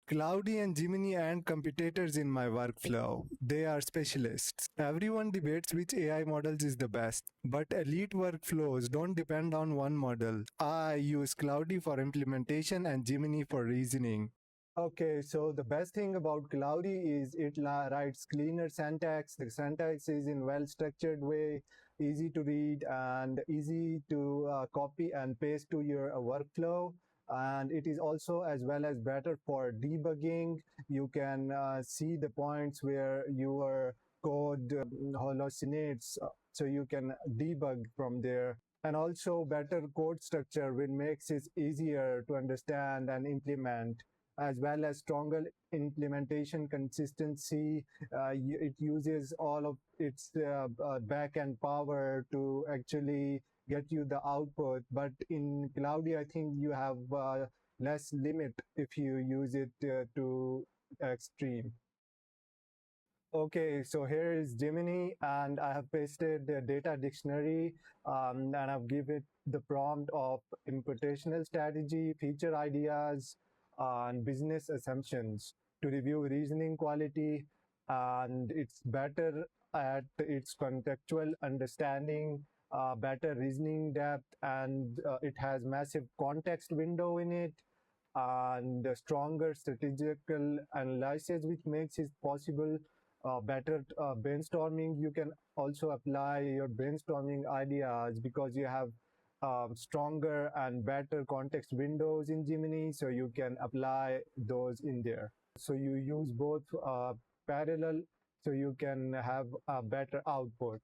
Cloudy and Gemini aren't competitors in my workflow. They are specialists. Everyone debates which AI models is the best, but elite workflows don't depend on one model. I use Cloudy for implementation and Gemini for reasoning. Okay, so the best thing about Cloudy is it writes cleaner syntax. The syntax is in well-structured way, easy to read and easy to copy and paste to your workflow. And it is also as well as better for debugging. You can see the points where your code hallucinates, so you can debug from there. And also better code structure, which makes it easier to understand and implement, as well as stronger implementation consistency. It uses all of its back-end power to actually get you the output. But in Cloudy, I think you have less limit if you use it to extreme. Okay, so here is Gemini, and I have pasted the data dictionary, and I've given it the prompt of imputational strategy, feature ideas, and business assumptions to review reasoning quality. And it's better at its contextual understanding, better reasoning depth, and it has massive context window in it, and stronger strategical analysis, which makes it possible better brainstorming. You can also apply your brainstorming ideas because you have stronger and better context windows in Gemini, so you can apply those in there. So you use both parallel, so you can have a better output.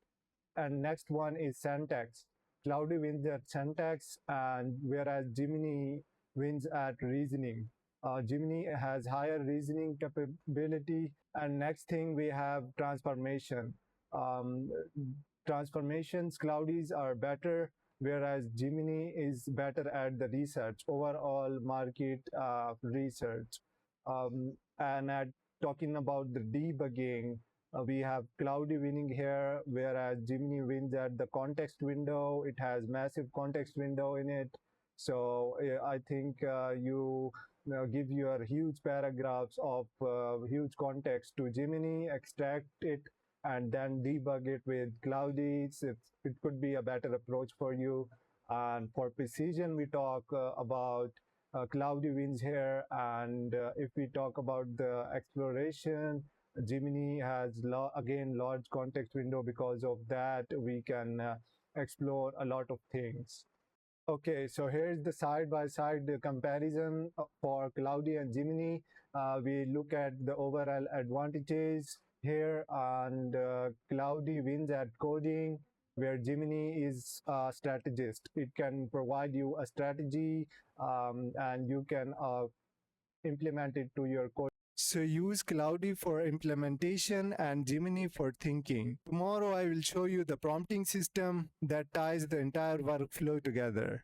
And next one is syntax. Cloudy wins at syntax, and whereas Gemini wins at reasoning. Gemini has higher reasoning capability. And next thing, we have transformation. Um, Transformations, Cloudies are better, whereas Gemini is better at the research, overall market research. And at talking about the debugging, we have Cloudy winning here, whereas Gemini wins at the context window. It has massive context window in it. So I think you give your huge paragraphs of huge context to Gemini, extract it, and then debug it with Cloudy. It could be a better approach for you. And for precision, we talk about Cloudy wins here. And if we talk about the exploration, Gemini has again large context window. Because of that, we can explore a lot of things. Okay, so here's the side-by-side comparison for Cloudy and Gemini. We look at the overall advantages here, and Cloudy wins at coding, where Gemini is a strategist. It can provide you a strategy, and you can implement it to your code. So use Cloudy for implementation and Gemini for thinking. Tomorrow I will show you the prompting system that ties the entire workflow together.